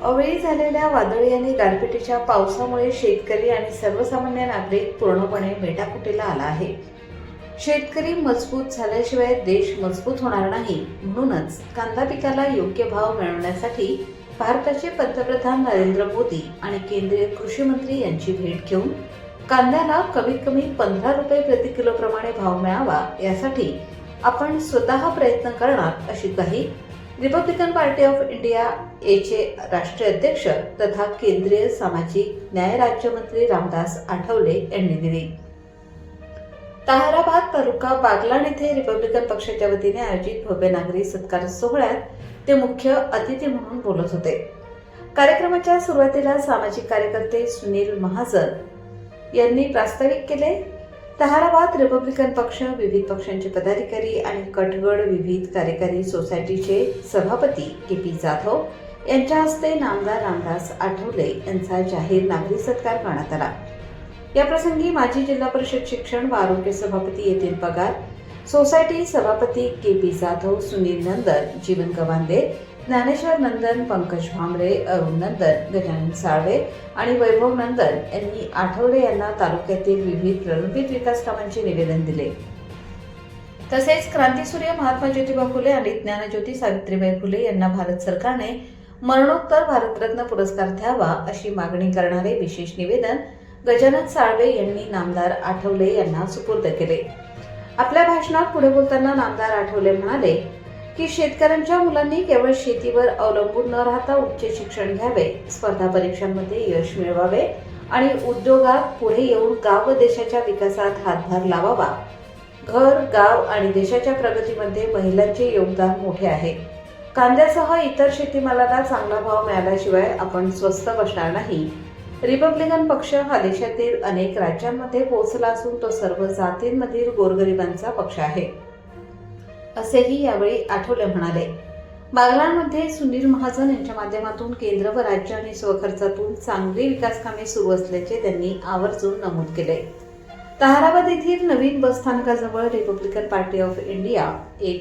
अवेळी झालेल्या वादळी आणि गारपिटीच्या पावसामुळे शेतकरी आणि सर्वसामान्य नागरिक पूर्णपणे मेटाकुटीला आला आहे. शेतकरी मजबूत झाल्याशिवाय देश मजबूत होणार नाही. म्हणूनच कांदा पिकाला योग्य भाव मिळवण्यासाठी भारताचे पंतप्रधान नरेंद्र मोदी आणि केंद्रीय कृषी मंत्री यांची भेट घेऊन कांद्याला कमीत कमी 15 रुपये प्रति किलो प्रमाणे भाव मिळावा यासाठी आपण स्वतः प्रयत्न करणार, अशी ग्वाही रिपब्लिकन पार्टी ऑफ इंडिया चे राष्ट्रीय अध्यक्ष तथा केंद्रीय सामाजिक न्याय राज्यमंत्री रामदास आठवले यांनी दिली. ताहराबाद तालुका बागलाण येथे रिपब्लिकन पक्षाच्या वतीने आयोजित भव्य नागरी सत्कार सोहळ्यात ते मुख्य अतिथी म्हणून बोलत होते. कार्यक्रमाच्या सुरुवातीला सामाजिक कार्यकर्ते सुनील महाजन यांनी प्रास्ताविक केले. ताहराबाद रिपब्लिकन पक्ष, विविध पक्षांचे पदाधिकारी आणि कटगड विविध कार्यकारी सोसायटीचे सभापती के.पी. जाधव यांच्या हस्ते नामदार रामदास आठवले यांचा जाहीर नागरी सत्कार करण्यात आला. याप्रसंगी माजी जिल्हा परिषद शिक्षण व आरोग्य सभापती यतीन पगार, सोसायटी सभापती के.पी. जाधव, सुनील नंदन, जीवन गवांदे, ज्ञानेश्वर नंदन, पंकज भांबरे, अरुण नंदन, गजानन साळवे आणि वैभव नंदन यांनी आठवले यांना तालुक्यातील विविध प्रलंबित विकास कामांचे निवेदन दिले. तसेच क्रांतीसूर्य महात्मा ज्योतिबा फुले आणि ज्ञानज्योती सावित्रीबाई फुले यांना भारत सरकारने मरणोत्तर भारतरत्न पुरस्कार द्यावा अशी मागणी करणारे विशेष निवेदन गजानन साळवे यांनी नामदार आठवले यांना सुपूर्द केले. आपल्या भाषणात पुढे बोलताना नामदार आठवले म्हणाले की शेतकऱ्यांच्या मुलांनी केवळ शेतीवर अवलंबून न राहता उच्च शिक्षण घ्यावे, स्पर्धा परीक्षांमध्ये यश मिळवावे आणि उद्योगात पुढे येऊन गाव व देशाच्या विकासात हातभार लावावा. घर, गाव आणि देशाच्या प्रगतीमध्ये महिलांचे योगदान मोठे आहे. कांद्यासह इतर शेतीमालाला चांगला भाव मिळाल्याशिवाय आपण स्वस्थ बसणार नाही. रिपब्लिकन पक्ष हा देशातील अनेक राज्यांमध्ये पोहोचला असून तो सर्व जातींमधील गोरगरिबांचा पक्ष आहे, असेही यावेळी आठवले म्हणाले. बागलाणमध्ये सुनील महाजन यांच्या माध्यमातून केंद्र व राज्य आणि स्वखर्चातून चांगली विकास कामे सुरू असल्याचे त्यांनी आवर्जून नमूद केले. ताहराबाद येथील नवीन बसस्थानकाजवळ रिपब्लिकन पार्टी ऑफ इंडिया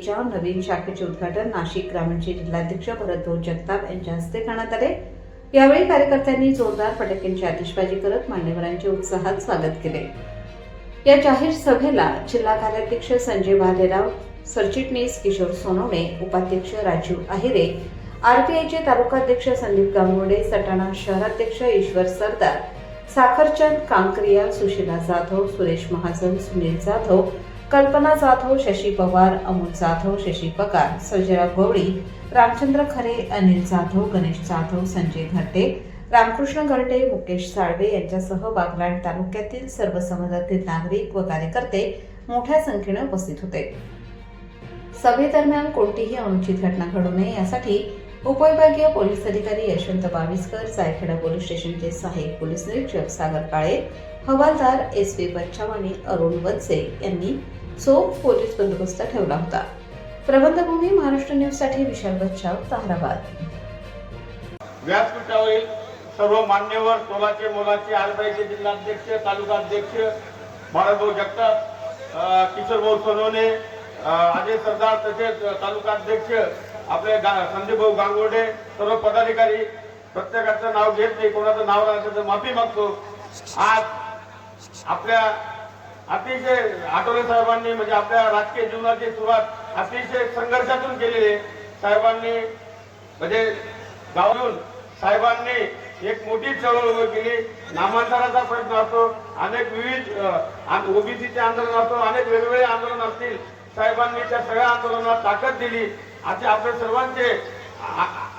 च्या नवीन शाखेचे उद्घाटन नाशिक ग्रामीणचे जिल्हाध्यक्ष भरतभाऊ जगताप यांच्या हस्ते करण्यात आले. यावेळी कार्यकर्त्यांनी जोरदार फटाक्यांची आतिषबाजी करत मान्यवरांचे उत्साहात स्वागत केले. या जाहीर सभेला जिल्हा कार्याध्यक्ष संजय भालेराव, सरचिटणीस किशोर सोनवणे, उपाध्यक्ष राजीव आहिरे, आरपीआयचे तालुकाध्यक्ष संदीप गांगुर्डे, सटाणा शहराध्यक्ष ईश्वर सरदार, साखरचंद कांकरिया, सुशीला जाधव, सुरेश महाजन, सुनील जाधव, कल्पना जाधव, शशी पवार, अमोल जाधव, शशी पगार, सर्जेराव गवळी, रामचंद्र खरे, अनिल जाधव, गणेश जाधव, संजय घरटे, रामकृष्ण घरटे, मुकेश साळवे यांच्यासह बागलाण तालुक्यातील सर्व समाजातील नागरिक व कार्यकर्ते मोठ्या संख्येने उपस्थित होते. सभेदरम्यान कोणतीही अनुचित घटना घडू नये यासाठी उपविभागीय पोलीस अधिकारी यशवंत बाविस्कर, जायखेडा पोलीस स्टेशनचे सहाय्यक पोलीस निरीक्षक सागर काळे, हवालदार एस.व्ही. बच्चाव आणि अरुण वनसे यांनी चोख पोलीस बंदोबस्त ठेवला होता. प्रबंधभूमी महाराष्ट्र न्यूज साठी विशाल बच्चाव, ताहराबाद. व्यासपीठावरील सर्व मान्यवर, तोलाचे मोलाचे, आरपीआयचे जिल्हाध्यक्ष, तालुकाध्यक्ष भरतभाऊ जगताप, किशोरभाऊ सोनवणे, अजय सरदार, तसेच तालुकाध्यक्ष आपले संदीपभाऊ गांगुर्डे, सर्व पदाधिकारी, प्रत्येकाचं नाव घेत नाही, कोणाचं नाव राहिलं तर माफी मागतो. आज आपल्या अतिशय आठवले साहेबांनी म्हणजे आपल्या राजकीय जीवनाची सुरुवात अतिशय संघर्षातून केलेली. साहेबांनी म्हणजे गावातून साहेबांनी एक मोठी चळवळ उभी केली. नामांतराचा प्रयत्न असतो, अनेक विविध ओबीसीचे आंदोलन असतो, अनेक वेगवेगळे आंदोलन असतील. साहेबांनी त्या सगळ्या आंदोलनात ताकद दिली. असे आपले सर्वांचे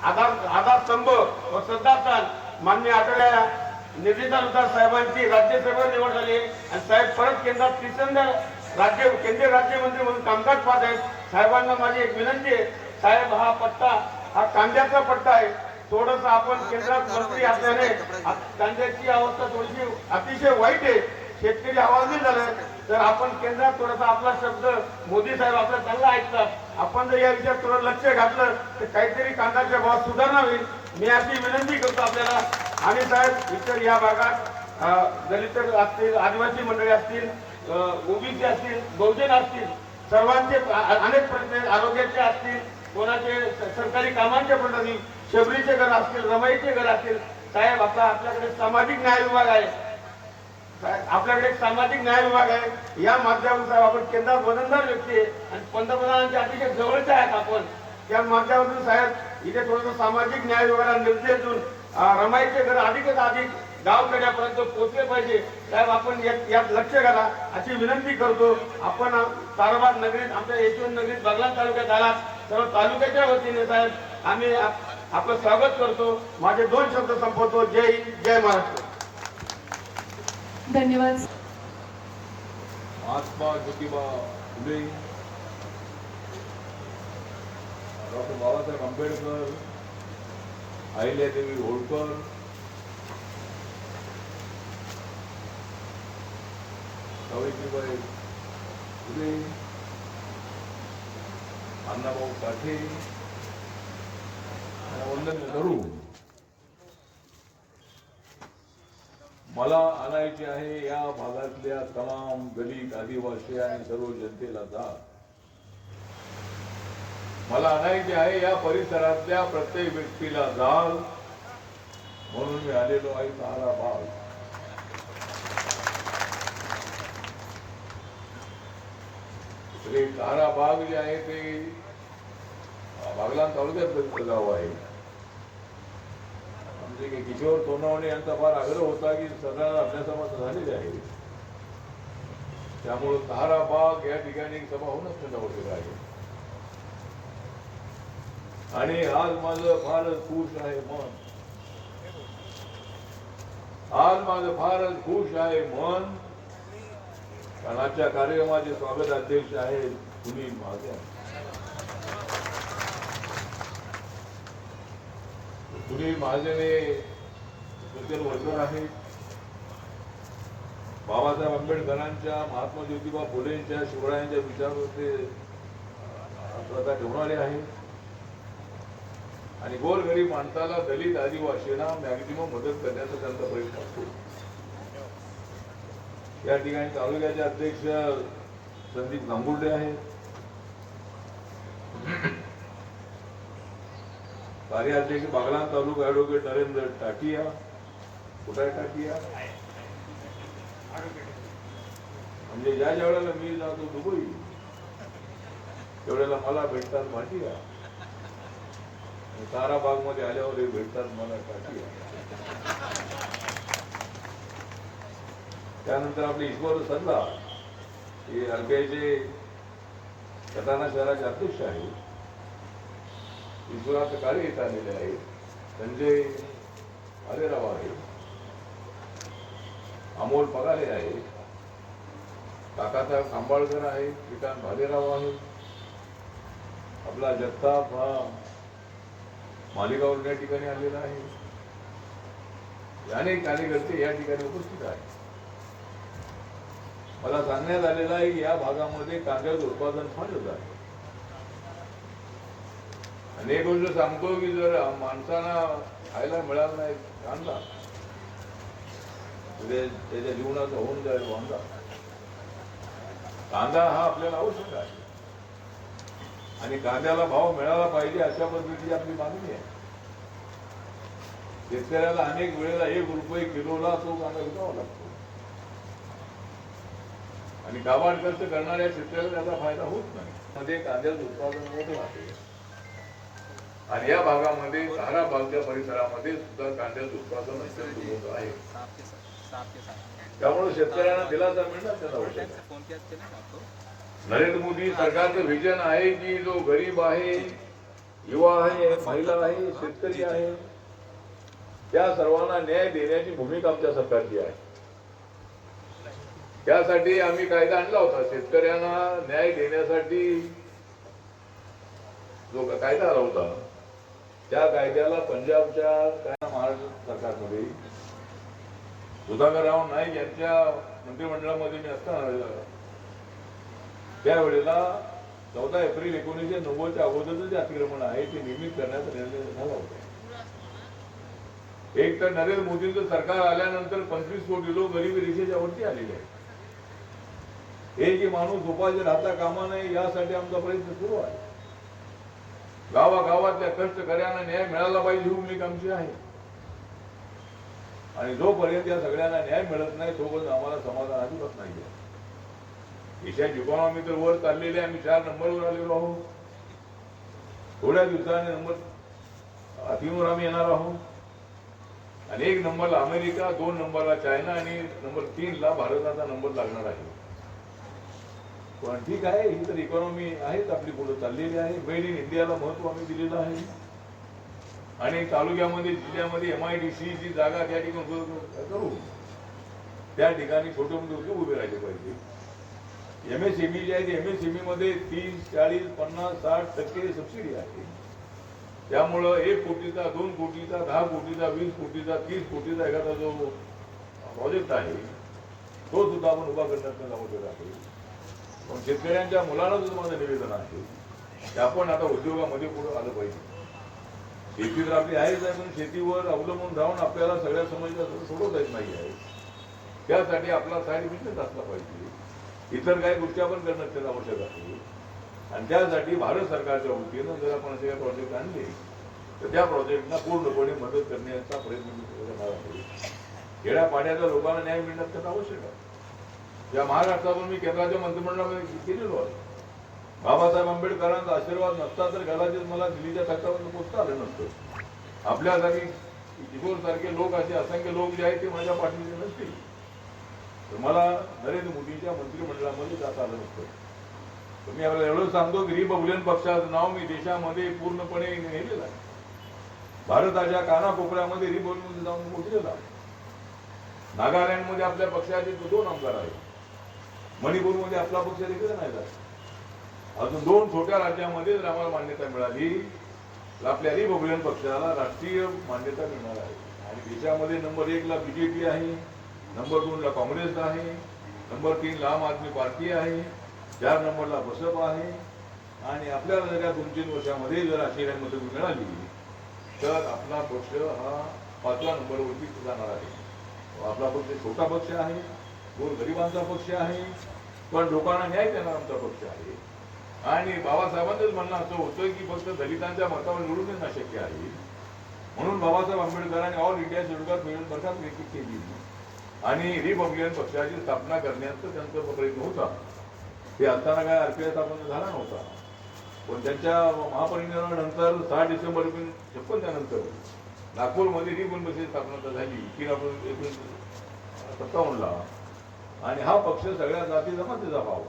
आधारस्तंभ व श्रद्धास्थान माननीय आठवले निर्देशानुसार साहेबांची राज्यसभेवर निवड झाली आणि साहेब परत केंद्रात तिसऱ्यांदा केंद्रीय राज्यमंत्री म्हणून कामकाज पाहत आहेत. साहेबांना माझी एक विनंती आहे, साहेब हा पट्टा हा कांद्याचा पट्टा आहे. थोडस आपण केंद्रात मंत्री असल्याने कांद्याची अवस्था थोडीशी अतिशय वाईट आहे. शेतकरी आवाजही झालाय तर आपण केंद्रात थोडासा आपला शब्द मोदी साहेब आपला चांगला ऐकतात. आपण जर या विषयात थोडं लक्ष घातलं तर काहीतरी कांद्याच्या भावात सुधारणा होईल. मी अशी विनंती करतो आपल्याला. आणि साहेब इतर या भागात दलित असतील, आदिवासी मंडळी असतील, ओबीसी असतील, बहुजन असतील, सर्वांचे अनेक प्रश्न आरोग्याचे असतील, कोणाचे सरकारी कामांचे प्रश्न असतील, शबरीचे घर असतील, रमाईचे घर असतील. साहेब आपल्याकडे सामाजिक न्याय विभाग आहे. आपल्याकडे एक सामाजिक न्याय विभाग आहे. या माध्यमातून साहेब आपण केंद्रात वजनदार व्यक्ती आहे आणि पंतप्रधानांच्या अतिशय जवळचे आहेत आपण. त्या माध्यमातून साहेब इथे थोडंसं सामाजिक न्याय विभागाला निर्देश देऊन रमाईचे घर अधिकच अधिक गावकऱ्यापर्यंत पोहोचले पाहिजे. साहेब आपण यात लक्ष घाला अशी विनंती करतो. आपण ताराबाद नगरीत, आमच्या यशवंत नगरीत, बागलाण तालुक्यात आलात सर्व तालुक्याच्या वतीने साहेब आम्ही आपलं स्वागत करतो. माझे 2 शब्द संपवतो. जय हिंद, जय महाराष्ट्र. धन्यवाद. महात्मा ज्योतिबा फुले, डॉक्टर बाबासाहेब आंबेडकर, अहिल्यादेवी होळकर, सावित्रीबाई फुले, अण्णाभाऊ साठे यांना वंदन करून मला आणायची आहे या भागातल्या तमाम दलित, आदिवासी आणि सर्व जनतेला जाग. मला आणायची आहे या परिसरातल्या प्रत्येक व्यक्तीला जाग. म्हणून मी आलेलो आहे ताराबाग. ताराबाग जे आहे ते बागलाण तालुक्यात गाव आहे. किशोर सोनवणे यांचा फार आग्रह होता की सगळ्यांना अभ्यासामध्ये झालेले आहे, त्यामुळे ताराबाग या ठिकाणी सभा होणंच त्यांना आवश्यक आहे. आणि आज माझं फारच खुश आहे मन, आज माझं फारच खुश आहे मन, कारण आजच्या कार्यक्रमाचे स्वागत अध्यक्ष आहेत सुनील महाजन. सुनील महाजन हे सोशल वर्कर आहेत. बाबासाहेब आंबेडकरांच्या, महात्मा ज्योतिबा फुलेंच्या, शिवरायांच्या विचारावर ते श्रद्धा ठेवणारे आहेत आणि गोरगरीब माणसाला, दलित, आदिवासींना मॅक्झिमम मदत करण्याचा त्यांचा प्रयत्न असतो. या ठिकाणी तालुक्याचे अध्यक्ष संदीप गांगुर्डे आहेत, कार्याध्यक्ष बागलाण तालुका ॲडव्होकेट नरेंद्र टाकिया. कुठे आहे टाकिया? म्हणजे ज्या वेळेला मी जातो दुबई त्यावेळेला मला भेटतात भाटिया, ताराबाग मध्ये आल्यावर भेटतात मला टाकिया. त्यानंतर आपले ईश्वर सल्ला हे RBIचे सटाणा शहराचे अध्यक्ष आहेत. ईश्वराचं कार्य येत आलेले आहे. संजय आलेराव आहे, अमोल पगारे आहे, काकासाहेब खांबाळकर आहे, श्रीकांत भालेराव आहे, आपला जगताप हा मालेगावरून या ठिकाणी आलेला आहे. अनेक कार्यकर्ते या ठिकाणी उपस्थित आहेत. मला सांगण्यात आलेलं आहे की या भागामध्ये कांद्याचं उत्पादन फार होत आहे. आणि एक गोष्ट सांगतो की जर माणसांना खायला मिळाला नाही कांदा, त्याच्या जीवनाचा होऊन जाईल वांदा. कांदा हा आपल्याला आवश्यक आहे आणि कांद्याला भाव मिळाला पाहिजे अशा पद्धतीची आपली मागणी आहे. शेतकऱ्याला अनेक वेळेला ₹1 किलोला तो कांदा विकावा लागतो आणि गावात खर्च करणाऱ्या शेतकऱ्याला त्याचा फायदा होत नाही. मध्ये कांद्याचं उत्पादन मोठं आहे आणि या भागामध्ये ताराबागच्या परिसरामध्ये सुद्धा कांद्याचं उत्पादन अत्यंत मोठं आहे. त्यामुळे शेतकऱ्यांना दिलासा मिळणार त्याला आवश्यक आहे. नरेंद्र मोदी सरकारचं विजन आहे की जो गरीब आहे, युवा आहे, महिला आहे, शेतकरी आहे, त्या सर्वांना न्याय देण्याची भूमिका आमच्या सरकारची आहे. त्यासाठी आम्ही कायदा आणला होता. शेतकऱ्यांना न्याय देण्यासाठी जो कायदा आला होता त्या कायद्याला पंजाबच्या महाराष्ट्र सरकारमध्ये सुधाकरराव नाईक यांच्या मंत्रिमंडळामध्ये मी असताना त्यावेळेला 14 एप्रिल 1990च्या अगोदरचं जे अतिक्रमण आहे ते नियमित करण्याचा निर्णय झाला होता. एक तर नरेंद्र मोदींचं सरकार आल्यानंतर 25 कोटी लोक गरिबी रेषेच्या वरती आलेले आहेत. हे की माणूस उपाशी राहता कामा नये यासाठी आमचा प्रयत्न सुरू आहे. गावागावातल्या कष्टकऱ्यांना न्याय मिळाला पाहिजे ही भूमिका आमची आहे. आणि जोपर्यंत या सगळ्यांना न्याय मिळत नाही तोपर्यंत आम्हाला समाधान अजिबात नाही. देशाची इकॉनॉमी तर वर चाललेली आहे. आम्ही 4 नंबरवर आलेलो आहोत. थोड्या दिवसांनी नंबर 3वर आम्ही येणार आहोत. आणि 1 नंबरला अमेरिका, 2 नंबरला चायना आणि नंबर 3ला भारताचा नंबर लागणार आहे. पण ठीक आहे, ही तर इकॉनॉमी आहेच आपली पुढे चाललेली आहे. मेड इन इंडियाला महत्व आम्ही दिलेलं आहे. आणि तालुक्यामध्ये जिल्ह्यामध्ये MIDC ची जागा त्या ठिकाणी करू, त्या ठिकाणी छोटे मोठे उद्योग उभे राहिले पाहिजे. MSME जे आहे MSME मध्ये 30, 40, 50, 60% सबसिडी आहे. त्यामुळं 1 कोटीचा, 2 कोटीचा, 10 कोटीचा, 20 कोटीचा, 30 कोटीचा एखादा जो प्रोजेक्ट आहे तो सुद्धा आपण उभा करण्याचा आवश्यक आहे. पण शेतकऱ्यांच्या मुलांना सुद्धा माझं निवेदन आहे की आपण आता उद्योगामध्ये पुढे आलं पाहिजे. शेती तर आपली आहेच आहे, पण शेतीवर अवलंबून राहून आपल्याला सगळ्या समस्या सोडवता येत नाही आहे. त्यासाठी आपला साईड बिझनेस असला पाहिजे. इतर काही गोष्टी आपण करणं त्याला आवश्यक आहे. आणि त्यासाठी भारत सरकारच्या वतीनं जर आपण असे काही प्रोजेक्ट आणले तर त्या प्रोजेक्टना पूर्णपणे मदत करण्याचा प्रयत्न करणार आहे. खेड्यापाड्याच्या लोकांना न्याय मिळण्यात त्याचा आवश्यक आहे. या महाराष्ट्रातून मी केंद्राच्या मंत्रिमंडळामध्ये गेलेलो आहे. बाबासाहेब आंबेडकरांचा आशीर्वाद नसता तर कदाचित मला दिल्लीच्या तख्तावर पोचता आलं नसतं. आपल्यासाठी किशोर सारखे लोक, असे असंख्य लोक जे आहेत ते माझ्या पाठीचे नसतील तर मला नरेंद्र मोदींच्या मंत्रिमंडळामध्ये जाता आलं नसतं. मी आपल्याला एवढं सांगतो की रिपब्लिकन पक्षाचं नाव मी देशामध्ये पूर्णपणे नेलेलं आहे. भारताच्या कानाकोपऱ्यामध्ये रिपब्लिकन जाऊन पोहोचलेला आहे. नागालँडमध्ये आपल्या पक्षाचे 2 आमदार आहेत. मणिपूरमध्ये आपला पक्ष देखील नाही जात. अजून 2 छोट्या राज्यामध्ये जर आम्हाला मान्यता मिळाली तर आपल्या रिपब्लिकन पक्षाला राष्ट्रीय मान्यता मिळणार आहे. आणि देशामध्ये नंबर 1ला BJP आहे, नंबर 2ला काँग्रेस आहे, नंबर 3ला आम आदमी पार्टी आहे, 4 नंबरला बसप आहे. आणि आपल्याला जर या 2-3 वर्षामध्ये जर अशी मदत मिळाली तर आपला पक्ष हा 5व्या नंबरवरती जाणार आहे. आपला पक्ष छोटा पक्ष आहे, गोरगरिबांचा पक्ष आहे, पण लोकांना न्याय देणारा आमचा पक्ष आहे. आणि बाबासाहेबांचंच म्हणणं असं होतं की फक्त दलितांच्या मतावर निवडून येणं शक्य आहे. म्हणून बाबासाहेब आंबेडकरांनी ऑल इंडिया शेड्यूल मिळून बरखास्त व्यक्ती केली आणि रिपब्लिकन पक्षाची स्थापना करण्याचा त्यांचा प्रयत्न होता. ते असताना काय RPI स्थापना झाला नव्हता. पण त्यांच्या महापरिनिर्वाणानंतर 6 डिसेंबर 1956 त्यानंतर नागपूरमध्ये रिपब्लिकन पक्षाची स्थापना झाली 3 ऑक्टोबर 1957ला. आणि हा पक्ष सगळ्या जाती जमातीचा भाव.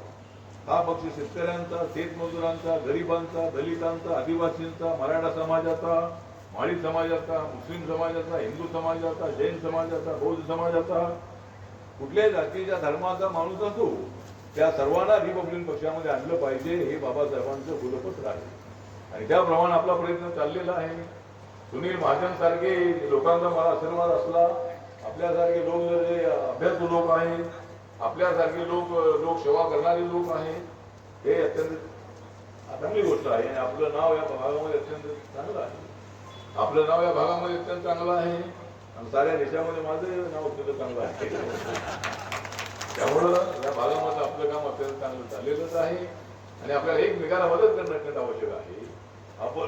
हा पक्ष शेतकऱ्यांचा, शेतमजुरांचा, गरिबांचा, दलितांचा, आदिवासींचा, मराठा समाजाचा, माळी समाजाचा, मुस्लिम समाजाचा, हिंदू समाजाचा, जैन समाजाचा, बौद्ध समाजाचा, कुठल्याही जातीच्या धर्माचा माणूस असो त्या सर्वांना रिपब्लिकन पक्षामध्ये आणलं पाहिजे हे बाबासाहेबांचं बोधपत्र आहे. आणि त्याप्रमाणे आपला प्रयत्न चाललेला आहे. सुनील महाजन सारखे लोकांचा मला आशीर्वाद असला, आपल्यासारखे लोक जे अभ्यासू लोक आहेत, आपल्यासारखे लोकसेवा करणारे लोक आहेत, हे अत्यंत चांगली गोष्ट आहे. आणि आपलं नाव या भागामध्ये अत्यंत चांगलं आहे. आपलं नाव या भागामध्ये अत्यंत चांगलं आहे आणि साऱ्या देशामध्ये माझं नाव अत्यंत चांगलं आहे. त्यामुळं या भागामध्ये आपलं काम अत्यंत चांगलं चाललेलंच आहे. आणि आपल्याला एकमेकाला मदत करणं अत्यंत आवश्यक आहे. आपण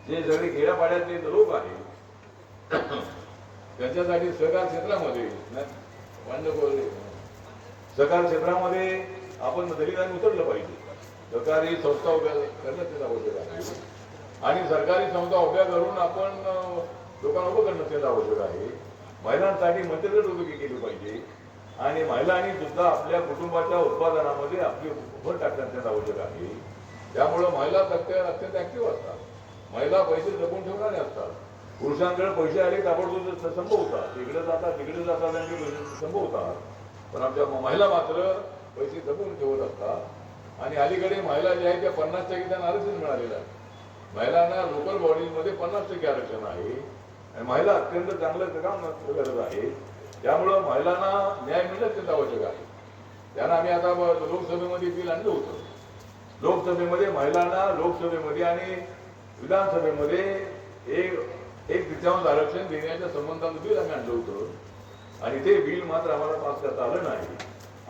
जे सगळे खेड्यापाड्यातले लोक आहेत त्यांच्यासाठी सहकार क्षेत्रामध्ये सहकार क्षेत्रामध्ये आपण दलितांनी उतरलं पाहिजे. सरकारी संस्था उभ्या करण्यात आवश्यक आहे. आणि सरकारी संस्था उभ्या करून आपण लोकांना उभं करणं आवश्यक आहे. महिलांसाठी मध्यंतर उद्योगी केली पाहिजे. आणि महिलांनी सुद्धा आपल्या कुटुंबाच्या उत्पादनामध्ये आपली भर टाकण्यात आवश्यक आहे. त्यामुळं महिला अत्यंत ऍक्टिव्ह असतात. महिला पैसे जपून ठेवणारे असतात. पुरुषांकडे पैसे आले ताबडतोब संपवतात, इकडे जातात तिकडे जातात आणि पैसे संपवतात. पण आमच्या महिला मात्र पैसे जपून ठेवत असतात. आणि अलीकडे महिला ज्या आहेत त्या 50% त्यांना आरक्षण मिळालेलं आहे. महिलांना लोकल बॉडीजमध्ये 50% आरक्षण आहे. आणि महिला अत्यंत चांगलं काम करत आहे. त्यामुळं महिलांना न्याय मिळणं अत्यंत आवश्यक आहे. त्यांना आम्ही आता लोकसभेमध्ये बिल आणलं होतं. लोकसभेमध्ये महिलांना लोकसभेमध्ये आणि विधानसभेमध्ये एक तृतीयांश आरक्षण देण्याच्या संबंधात बिल आम्ही आणलं होतं. आणि ते बिल मात्र आम्हाला पास करता आलं नाही.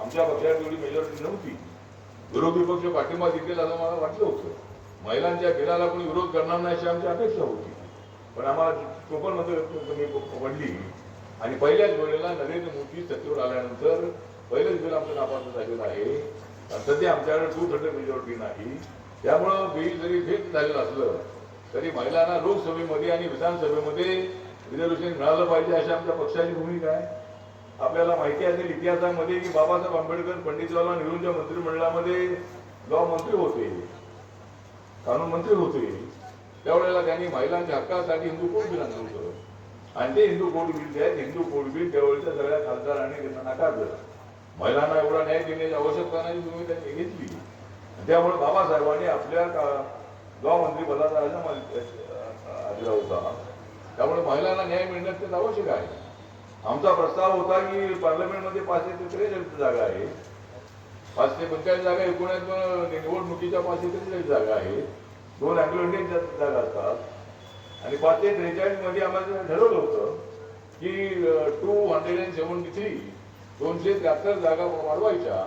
आमच्या पक्षात एवढी मेजॉरिटी नव्हती. विरोधी पक्ष पाठिंबा देतील असं मला वाटलं होतं. महिलांच्या बिलाला कोणी विरोध करणार नाही अशी आमची अपेक्षा होती. पण आम्हाला कोकणमध्ये कमी पडली आणि पहिल्याच वेळेला नरेंद्र मोदी सत्तेवर आल्यानंतर पहिलेच बिल आमचं नापास झालेलं आहे. सध्या आमच्याकडे 2/3 मेजॉरिटी नाही. त्यामुळं बिल जरी फेल झालेलं असलं तरी महिलांना लोकसभेमध्ये आणि विधानसभेमध्ये रिझर्वेशन मिळालं पाहिजे अशी आमच्या पक्षाची भूमिका आहे. आपल्याला माहिती असेल इतिहासामध्ये की बाबासाहेब आंबेडकर पंडित जवाहरलाल नेहरूंच्या मंत्रिमंडळामध्ये लॉ मंत्री होते, कानून मंत्री होते. त्यावेळेला त्यांनी महिलांच्या हक्कासाठी हिंदू कोड बिल आणलं होतं आणि ते हिंदू कोड बिल जे हिंदू कोड बिल त्यावेळेच्या सगळ्या खासदारांनी त्यांना नाकारलं. महिलांना एवढा न्याय देण्याची आवश्यकता नाही तुम्ही त्यांनी घेतली. त्यामुळे बाबासाहेबांनी आपल्या लॉ मंत्री पदाचा राजीनामा दिला होता. त्यामुळे महिलांना न्याय मिळणं अत्यंत आवश्यक आहे. आमचा प्रस्ताव होता की पार्लमेंटमध्ये 543 जागा आहे, 545 जागा एकूण निवडणुकीच्या 543 जागा आहे, 2 अँग्लो इंडियन जागा असतात आणि 543 मध्ये आम्हाला ठरवलं होतं की 273 273 जागा वाढवायच्या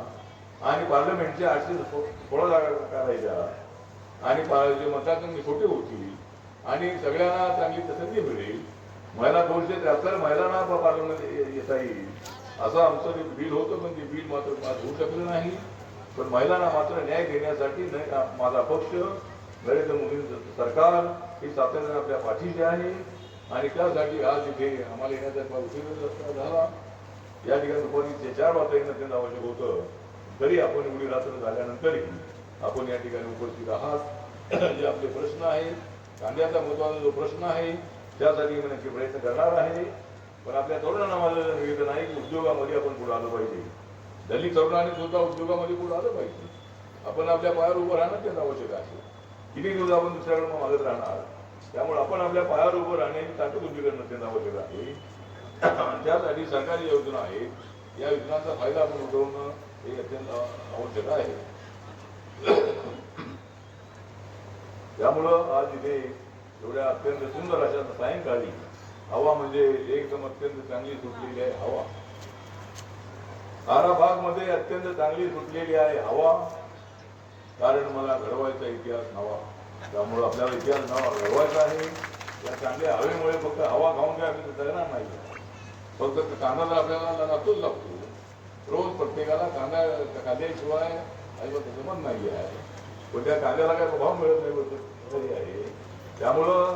आणि पार्लमेंटच्या 816 जागा करायच्या आणि जे मतदान छोटे होतील आणि सगळ्यांना चांगली संधी मिळेल. महिला 273 महिलांना पार्लमेंट येता येईल असं आमचं बिल होतं. पण ते बिल मात्र होऊ शकलं नाही. पण महिलांना मात्र न्याय देण्यासाठी माझा पक्ष नरेंद्र मोदी सरकार ही सातत्याने आपल्या पाठीशी आहे आणि त्यासाठी आज इथे आम्हाला येण्याचा उशीर झाला. या ठिकाणी दुपारी 4 वाजता येणं अत्यंत आवश्यक होतं. तरी आपण एवढी रात्र झाल्यानंतरही आपण या ठिकाणी उपस्थित आहात. जे आपले प्रश्न आहेत, कांद्याचा महत्वाचा जो प्रश्न आहे त्यासाठी मी नक्की प्रयत्न करणार आहे. पण आपल्या तरुणांना माझं निवेदन आहे की उद्योगामध्ये आपण पुढे आलं पाहिजे. दलित तरुणांनी सुद्धा उद्योगामध्ये पुढे आलं पाहिजे. आपण आपल्या पायावर उभं राहणं तेच आवश्यक आहे. किती दिवस आपण दुसऱ्याकडे मागत राहणार. त्यामुळे आपण आपल्या पायावर उभं राहण्याची ताकद उभी करणं अत्यंत आवश्यक आहे. त्यासाठी सरकारी योजना आहेत, या योजनांचा फायदा आपण उठवणं हे अत्यंत आवश्यक आहे. त्यामुळं आज इथे एवढ्या अत्यंत सुंदर अशा सायंकाळी हवा म्हणजे एकदम अत्यंत चांगली सुटलेली आहे हवा. ताराबाग मध्ये अत्यंत चांगली सुटलेली आहे हवा. कारण मला घडवायचा इतिहास नवा. त्यामुळे आपल्याला इतिहास घडवायचा आहे. या चांगल्या हवेमुळे फक्त हवा खाऊन काय आम्ही जगणार नाही. फक्त कांदा आपल्याला लागतोच लागतो. रोज प्रत्येकाला कांद्याशिवाय अजिबात जमत नाही आहे. पण त्या कांद्याला काय प्रभाव मिळत नाही आहे. त्यामुळं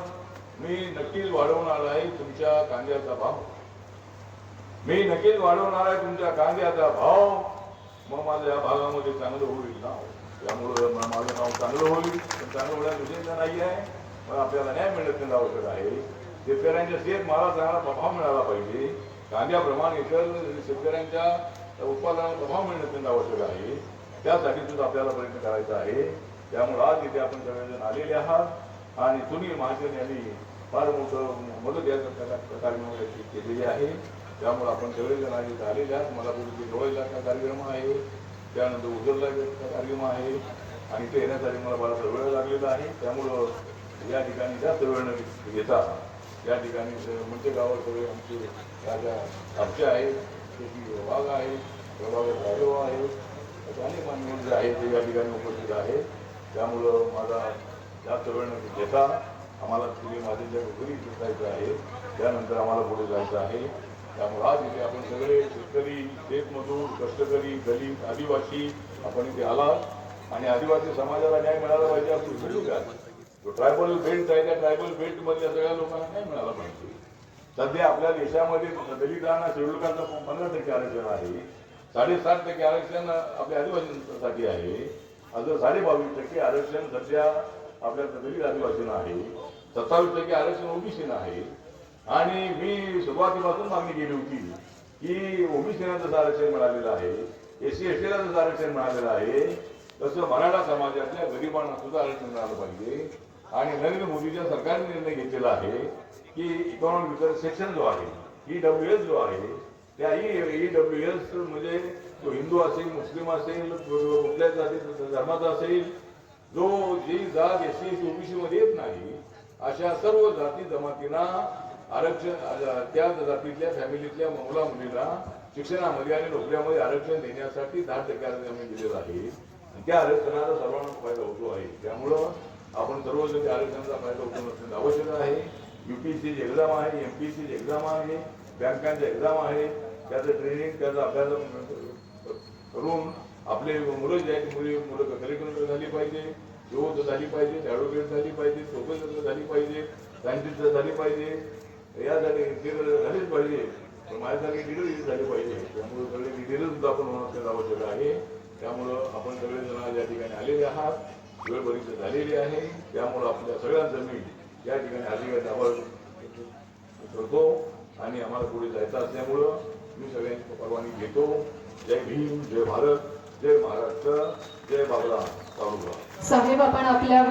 मी नक्कीच वाढवणार आहे तुमच्या कांद्याचा भाव. मी नक्कीच वाढवणार आहे तुमच्या कांद्याचा भाव. मग माझं या भागामध्ये चांगलं होईल नाव. त्यामुळं माझं नाव चांगलं होईल. पण चांगलं होण्याचा विषय नाही आहे. पण आपल्याला न्याय मिळणं आवश्यक आहे. शेतकऱ्यांच्या शेतमाला चांगला भाव मिळाला पाहिजे. कांद्याप्रमाणे इतर शेतकऱ्यांच्या उत्पादनाला प्रभाव मिळणं आवश्यक आहे. त्यासाठी सुद्धा आपल्याला प्रयत्न करायचा आहे. त्यामुळे आज इथे आपण सगळेजण आलेले आहात आणि सुनील महाजन यांनी फार मोठं मदत या कार्यक्रमाला केलेली आहे. त्यामुळे आपण सगळेजण आज इथे आलेले आहात. मला पुढे डोळ्याचा कार्यक्रम आहे, त्यानंतर उजरला कार्यक्रम आहे आणि ते येण्यासाठी मला बराचसा वेळ लागलेला आहे. त्यामुळं या ठिकाणी जास्त वेळ न घेता या ठिकाणी म्हणजे गावात सगळे आमचे राजा आमचे आहेत, वाघ आहे, प्रभाकर राघव आहे, अनेक मान्यवर जे आहेत ते या ठिकाणी उपस्थित आहे. त्यामुळं माझा जास्त वेळ न घेता आम्हाला तुम्ही माझ्या घरी जायचं आहे. त्यानंतर आम्हाला पुढे जायचं आहे. त्यामुळे आज इथे आपण सगळे शेतकरी, शेतमजूर, कष्टकरी, दलित, आदिवासी आपण इथे आलात आणि आदिवासी समाजाला न्याय मिळाला पाहिजे अशी भूमिका आहे. जो ट्रायबल बेल्ट आहे त्या ट्रायबल बेल्ट मधल्या सगळ्या लोकांना न्याय मिळाला पाहिजे. सध्या आपल्या देशामध्ये दलितांना शेड्यूल कास्टचं 15% आरक्षण आहे. 7.5% आरक्षण आपल्या आदिवासींसाठी आहे. असं 22.5% आरक्षण सध्या आपल्या दलित आदिवासींना आहे. 27% आरक्षण ओबीसीना आहे. आणि मी सुरुवातीपासून मागणी केली होती की ओबीसीना जसं आरक्षण मिळालेलं आहे, SC STला जसं आरक्षण मिळालेलं आहे, तसं मराठा समाजातल्या गरिबांना सुद्धा आरक्षण मिळालं पाहिजे. आणि नरेंद्र मोदीच्या सरकारने निर्णय घेतलेला आहे की इकॉनॉमिक विकास सेक्शन जो आहे, EWS जो आहे, त्या EWS म्हणजे तो हिंदू असेल, मुस्लिम असेल, कुठल्या जाती धर्माचा असेल, जी जात SC OBC मध्ये येत नाही अशा सर्व जाती जमातींना आरक्षण, त्या जातीतल्या फॅमिलीतल्या मुला मुलीला शिक्षणामध्ये आणि नोकऱ्यामध्ये आरक्षण देण्यासाठी 10% आरक्षण दिलेलं आहे. त्या आरक्षणाचा सर्वांना फायदा होतो आहे. त्यामुळं आपण सर्वजण त्या आरक्षणाचा फायदा उचलून असणं आवश्यक आहे. UPSC ची एक्झाम आहे, MPSC ची एक्झाम आहे, बँकांची एक्झाम आहे, त्याचं ट्रेनिंग त्याचा अभ्यास करून आपले मुलं जे आहेत मुलं कलेक्टर झाली पाहिजे, CEO झाली पाहिजे, ॲडव्होकेट झाली पाहिजे, प्रोफेसर झाली पाहिजे, सायंटिस्ट झाली पाहिजे, यासाठी झालीच पाहिजे. पण माझ्यासारखी डिटेल झाली पाहिजे. त्यामुळे सगळे डिटेल सुद्धा आपण होणं आवश्यक आहे. त्यामुळं आपण सगळेजण या ठिकाणी आलेले आहात, वेळ बरीच झालेली आहे. त्यामुळं आपल्या सगळ्यांचं मी या ठिकाणी अधिकारी आभार करतो आणि आम्हाला पुढे जायचं असल्यामुळं मी सगळ्यांची परवानगी घेतो. जय भीम, जय भारत, जय महाराष्ट्र, जय बाबा तालुका. साहेब, आपण आपल्या